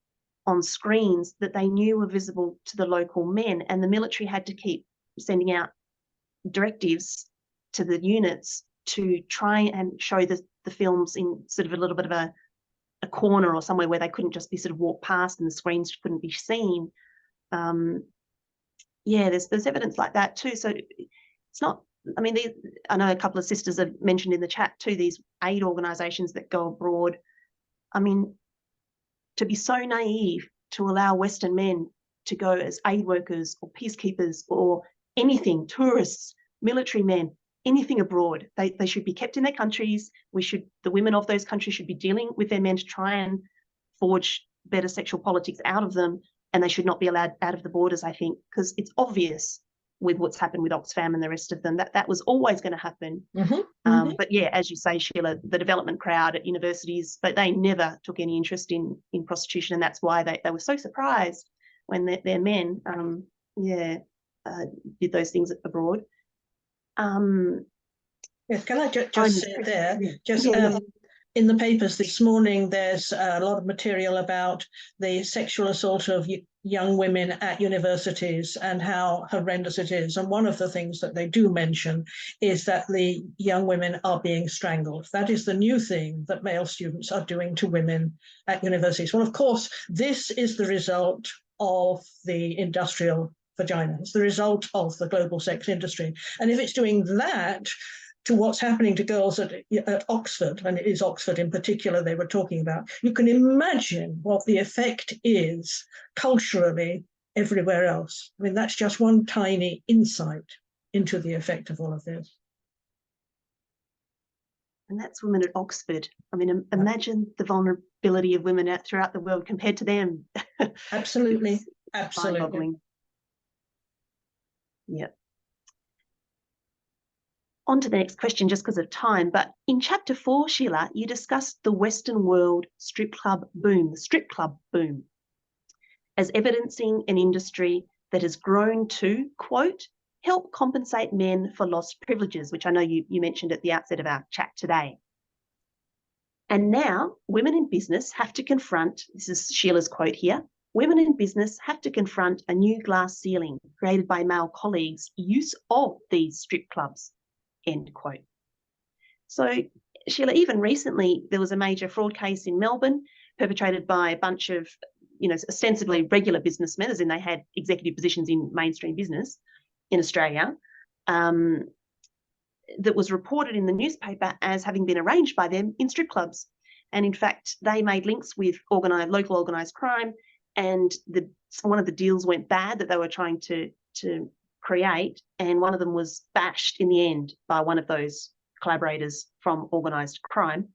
on screens that they knew were visible to the local men, and the military had to keep sending out directives to the units to try and show the films in sort of a little bit of a corner or somewhere where they couldn't just be sort of walked past and the screens couldn't be seen. Yeah, there's evidence like that too. So it's not, I mean, I know a couple of sisters have mentioned in the chat too, these aid organisations that go abroad. I mean, to be so naive to allow Western men to go as aid workers or peacekeepers or anything, tourists, military men, anything abroad. They should be kept in their countries. The women of those countries should be dealing with their men to try and forge better sexual politics out of them, and they should not be allowed out of the borders, I think, because it's obvious with what's happened with Oxfam and the rest of them that was always going to happen. But yeah, as you say, Sheila, the development crowd at universities, but they never took any interest in prostitution, and that's why they were so surprised when their men did those things abroad. Yes, can I just say there, in the papers this morning, there's a lot of material about the sexual assault of young women at universities and how horrendous it is. And one of the things that they do mention is that the young women are being strangled. That is the new thing that male students are doing to women at universities. Well, of course, this is the result of the industrial vagina. It's the result of the global sex industry. And if it's doing that to what's happening to girls at Oxford, and it is Oxford in particular they were talking about, you can imagine what the effect is culturally everywhere else. I mean, that's just one tiny insight into the effect of all of this. And that's women at Oxford. I mean, imagine the vulnerability of women throughout the world compared to them. Absolutely, absolutely. Mind-boggling. Yeah. On to the next question, just because of time. But in chapter 4, Sheila, you discussed the Western world strip club boom, the strip club boom. as evidencing an industry that has grown to, quote, help compensate men for lost privileges, which I know you mentioned at the outset of our chat today. And now women in business have to confront, this is Sheila's quote here, women in business have to confront a new glass ceiling created by male colleagues' use of these strip clubs, end quote. So Sheila, even recently, there was a major fraud case in Melbourne perpetrated by a bunch of, ostensibly regular businessmen, as in they had executive positions in mainstream business in Australia, that was reported in the newspaper as having been arranged by them in strip clubs. And in fact, they made links with local organised crime, and one of the deals went bad that they were trying to create, and one of them was bashed in the end by one of those collaborators from organised crime.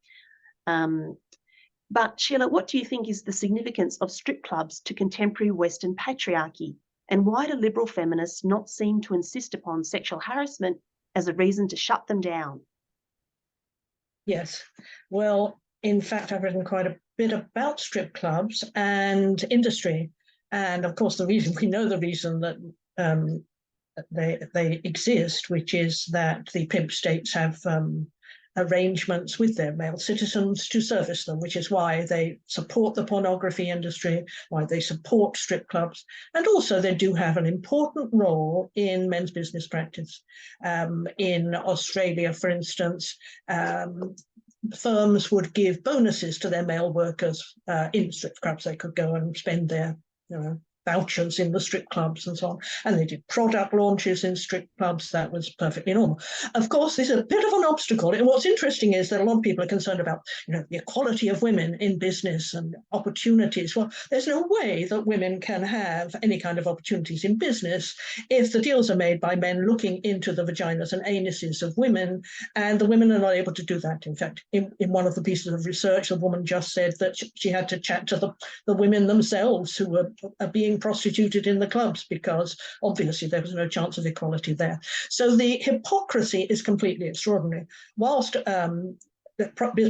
But Sheila, what do you think is the significance of strip clubs to contemporary Western patriarchy? And why do liberal feminists not seem to insist upon sexual harassment as a reason to shut them down? Yes, well, in fact, I've written quite a bit about strip clubs and industry. And of course, we know the reason that they exist, which is that the pimp states have arrangements with their male citizens to service them, which is why they support the pornography industry, why they support strip clubs, and also they do have an important role in men's business practice. In Australia, for instance, firms would give bonuses to their male workers in strip clubs. They could go and spend their vouchers in the strip clubs and so on. And they did product launches in strip clubs. That was perfectly normal. Of course, there's a bit of an obstacle. And what's interesting is that a lot of people are concerned about, the equality of women in business and opportunities. Well, there's no way that women can have any kind of opportunities in business if the deals are made by men looking into the vaginas and anuses of women, and the women are not able to do that. In fact, in one of the pieces of research, a woman just said that she had to chat to the women themselves who were being prostituted in the clubs, because obviously there was no chance of equality there. So the hypocrisy is completely extraordinary. Whilst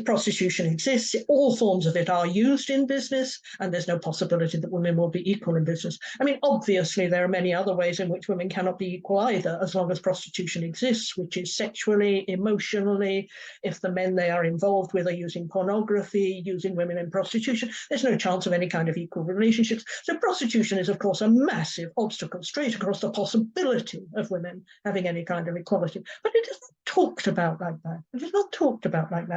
prostitution exists, all forms of it are used in business, and there's no possibility that women will be equal in business. I mean, obviously, there are many other ways in which women cannot be equal either, as long as prostitution exists, which is sexually, emotionally. If the men they are involved with are using pornography, using women in prostitution, there's no chance of any kind of equal relationships. So prostitution is, of course, a massive obstacle straight across the possibility of women having any kind of equality. But it is not talked about like that. It is not talked about like that.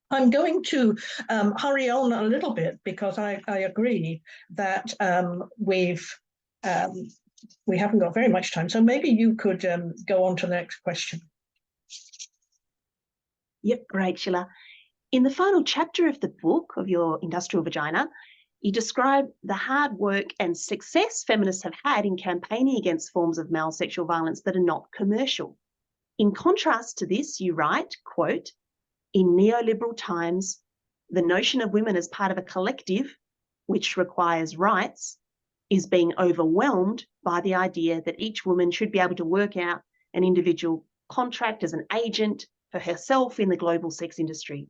I'm going to hurry on a little bit, because I agree that we haven't got very much time. So maybe you could go on to the next question. Yep, great, Sheila. In the final chapter of the book, of your Industrial Vagina, you describe the hard work and success feminists have had in campaigning against forms of male sexual violence that are not commercial. In contrast to this, you write, quote, in neoliberal times, the notion of women as part of a collective, which requires rights, is being overwhelmed by the idea that each woman should be able to work out an individual contract as an agent for herself in the global sex industry.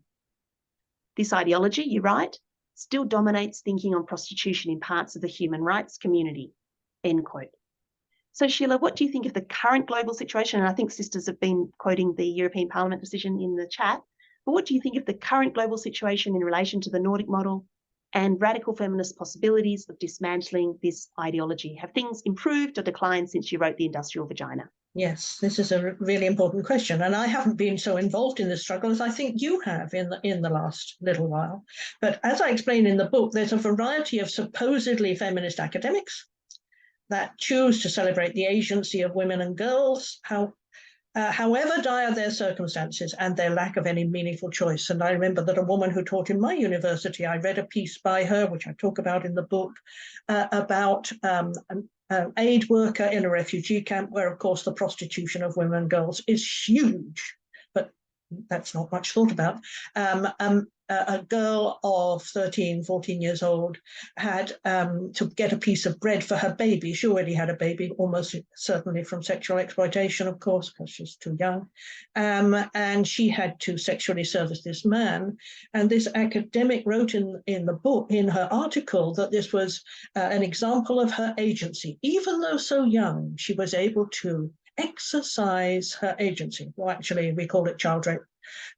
This ideology, you write, still dominates thinking on prostitution in parts of the human rights community, end quote. So Sheila, what do you think of the current global situation? And I think sisters have been quoting the European Parliament decision in the chat, but what do you think of the current global situation in relation to the Nordic model and radical feminist possibilities of dismantling this ideology? Have things improved or declined since you wrote the Industrial Vagina? Yes, this is a really important question, and I haven't been so involved in this struggle as I think you have in the last little while. But as I explain in the book, there's a variety of supposedly feminist academics that choose to celebrate the agency of women and girls, however dire their circumstances and their lack of any meaningful choice. And I remember that a woman who taught in my university, I read a piece by her, which I talk about in the book, about an aid worker in a refugee camp, where, of course, the prostitution of women and girls is huge, but that's not much thought about. a girl of 13, 14 years old had to get a piece of bread for her baby. She already had a baby, almost certainly from sexual exploitation, of course, because she's too young. And she had to sexually service this man. And this academic wrote in the book, in her article, that this was an example of her agency. Even though so young, she was able to exercise her agency. Well, actually, we call it child rape.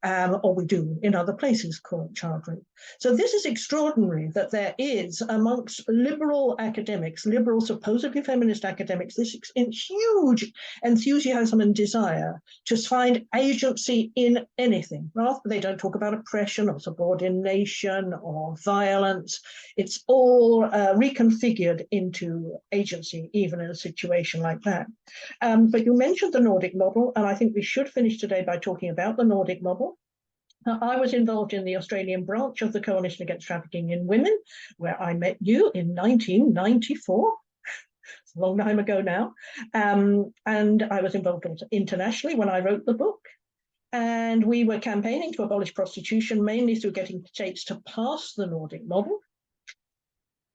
Or we do in other places call it child rape. So this is extraordinary that there is amongst liberal academics, liberal supposedly feminist academics, this huge enthusiasm and desire to find agency in anything. Rather, they don't talk about oppression or subordination or violence. It's all reconfigured into agency, even in a situation like that. But you mentioned the Nordic model, and I think we should finish today by talking about the Nordic model. I was involved in the Australian branch of the Coalition Against Trafficking in Women, where I met you in 1994. It's a long time ago now. And I was involved also internationally when I wrote the book. And we were campaigning to abolish prostitution, mainly through getting states to pass the Nordic model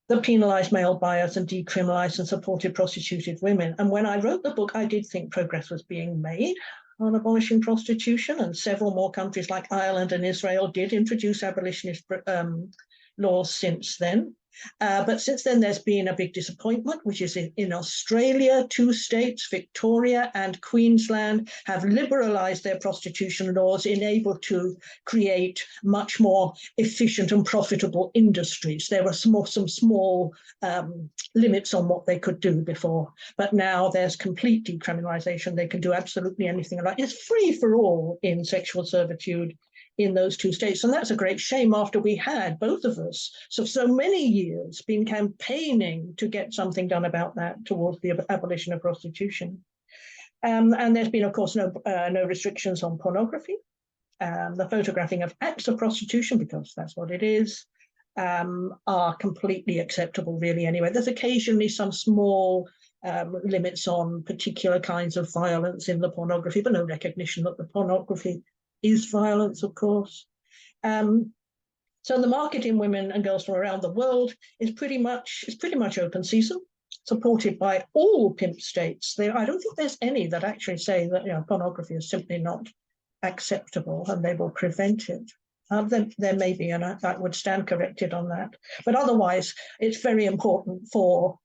that penalised male buyers and decriminalised and supported prostituted women. And when I wrote the book, I did think progress was being made on abolishing prostitution, and several more countries like Ireland and Israel did introduce abolitionist laws since then. But since then, there's been a big disappointment, which is in Australia, 2 states, Victoria and Queensland, have liberalised their prostitution laws, enabled to create much more efficient and profitable industries. There were some small limits on what they could do before, but now there's complete decriminalisation. They can do absolutely anything. It's free for all in sexual servitude in those 2 states. And that's a great shame after we had, both of us, so many years been campaigning to get something done about that towards the abolition of prostitution. And there's been, of course, no restrictions on pornography. The photographing of acts of prostitution, because that's what it is, are completely acceptable, really, anyway. There's occasionally some small limits on particular kinds of violence in the pornography, but no recognition that the pornography is violence, of course. So the market in women and girls from around the world is pretty much open season, supported by all pimp states. I don't think there's any that actually say that pornography is simply not acceptable and they will prevent it. There may be, and I would stand corrected on that. But otherwise, it's very important for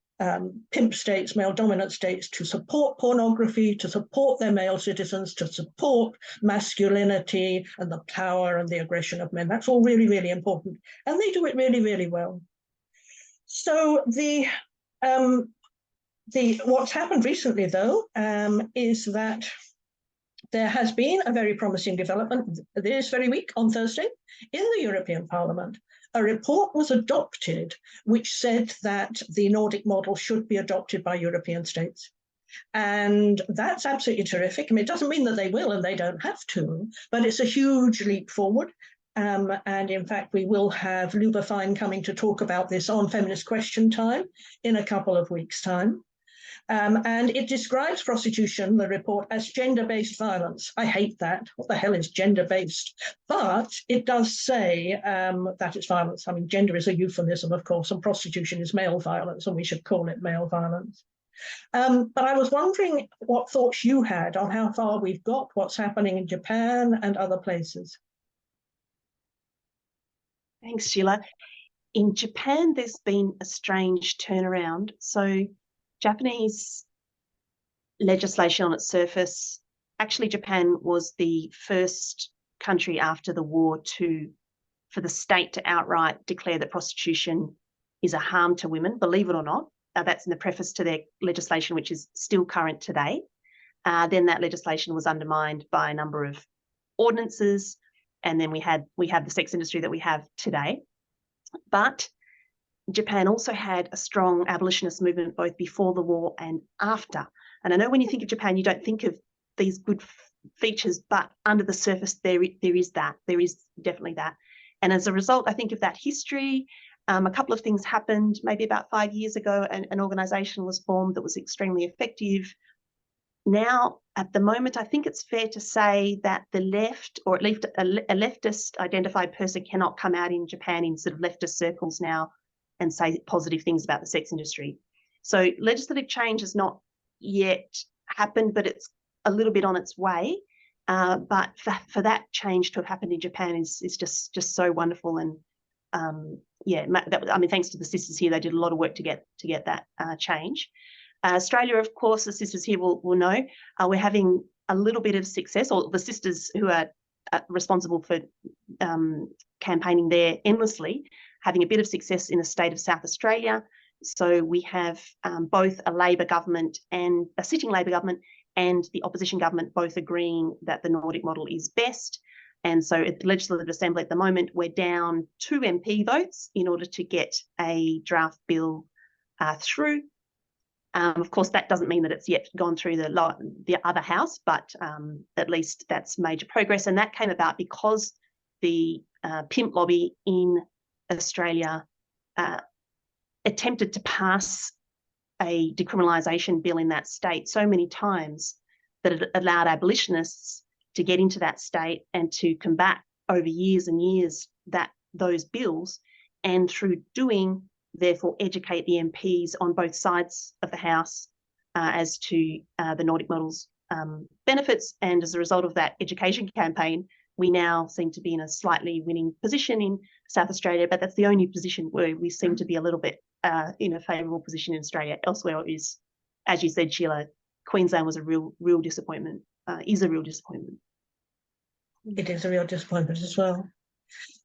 pimp states, male dominant states, to support pornography, to support their male citizens, to support masculinity and the power and the aggression of men. That's all really, really important. And they do it really, really well. So what's happened recently, though, is that there has been a very promising development this very week on Thursday in the European Parliament. A report was adopted which said that the Nordic model should be adopted by European states. And that's absolutely terrific. I mean, it doesn't mean that they will and they don't have to, but it's a huge leap forward. And in fact, we will have Luba Fine coming to talk about this on Feminist Question Time in a couple of weeks' time. And it describes prostitution, the report, as gender-based violence. I hate that. What the hell is gender-based? But it does say that it's violence. I mean, gender is a euphemism, of course, and prostitution is male violence, and we should call it male violence. But I was wondering what thoughts you had on how far we've got, what's happening in Japan and other places. Thanks, Sheila. In Japan, there's been a strange turnaround. So Japanese legislation on its surface, actually Japan was the first country after the war for the state to outright declare that prostitution is a harm to women, believe it or not. That's in the preface to their legislation, which is still current today. Then that legislation was undermined by a number of ordinances, and then we have the sex industry that we have today. But Japan also had a strong abolitionist movement both before the war and after. And I know when you think of Japan, you don't think of these good features, but under the surface, there is that. There is definitely that. And as a result, I think of that history, a couple of things happened. Maybe about 5 years ago, an organisation was formed that was extremely effective, now, at the moment, I think it's fair to say that the left, or at least a leftist identified person, cannot come out in Japan in sort of leftist circles now and say positive things about the sex industry. So legislative change has not yet happened, but it's a little bit on its way. But for that change to have happened in Japan is just so wonderful. And yeah, I mean, thanks to the sisters here, they did a lot of work to get that change. Australia, of course, the sisters here will know, we're having a little bit of success, or the sisters who are responsible for campaigning there endlessly, having a bit of success in the state of South Australia. So we have both a Labor government and a sitting Labor government and the opposition government both agreeing that the Nordic model is best. And so at the Legislative Assembly at the moment, we're down 2 MP votes in order to get a draft bill through. Of course, that doesn't mean that it's yet gone through the other house, but at least that's major progress. And that came about because the pimp lobby in Australia attempted to pass a decriminalisation bill in that state so many times that it allowed abolitionists to get into that state and to combat over years and years those bills, and through doing, therefore, educate the MPs on both sides of the House as to the Nordic model's benefits. And as a result of that education campaign, we now seem to be in a slightly winning position in South Australia, but that's the only position where we seem to be a little bit in a favourable position in Australia. Elsewhere is, as you said, Sheila, Queensland was a real disappointment, is a real disappointment. It is a real disappointment as well.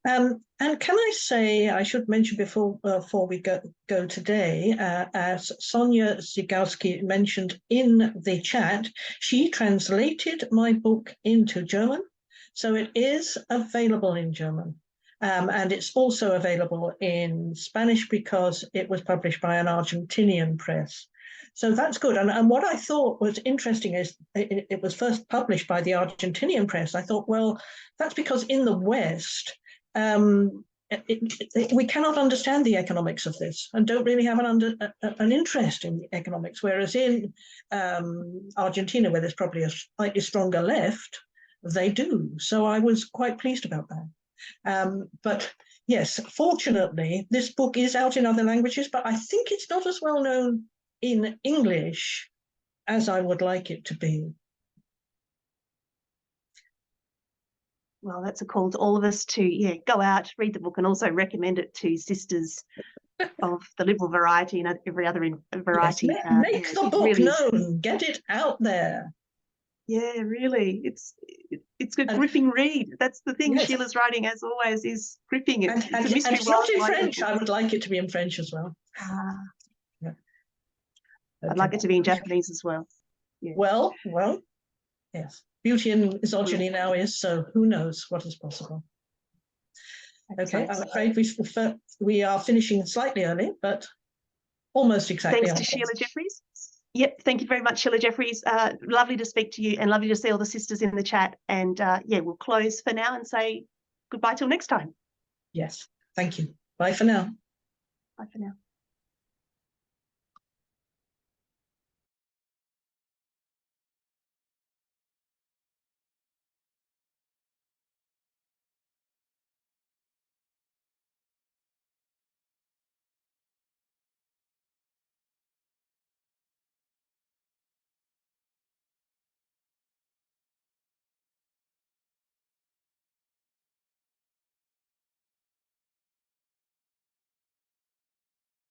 And can I say, I should mention before we go today, as Sonia Zigowski mentioned in the chat, she translated my book into German. So it is available in German. And it's also available in Spanish because it was published by an Argentinian press. So that's good. And what I thought was interesting is it was first published by the Argentinian press. I thought, well, that's because in the West, we cannot understand the economics of this and don't really have an interest in the economics, whereas in Argentina, where there's probably a slightly stronger left, they do. So I was quite pleased about that. But yes, fortunately, this book is out in other languages, but I think it's not as well known in English as I would like it to be. Well, that's a call to all of us to go out, read the book, and also recommend it to sisters of the liberal variety and every other variety. Yes, make the book really known, get it out there. Yeah, really, it's a gripping read. That's the thing. Yes. Sheila's writing, as always, is gripping. It's a mystery. It's not in French. I would like it to be in French as well. Yeah. Okay. I'd like it to be in Japanese as well. Yeah. Well, yes. Beauty and misogyny now is, so who knows what is possible. Okay, I'm afraid we are finishing slightly early, but almost exactly. Thanks to Sheila Jeffreys. Yep, thank you very much, Sheila Jeffreys. Lovely to speak to you and lovely to see all the sisters in the chat. And we'll close for now and say goodbye till next time. Yes, thank you. Bye for now. Bye for now.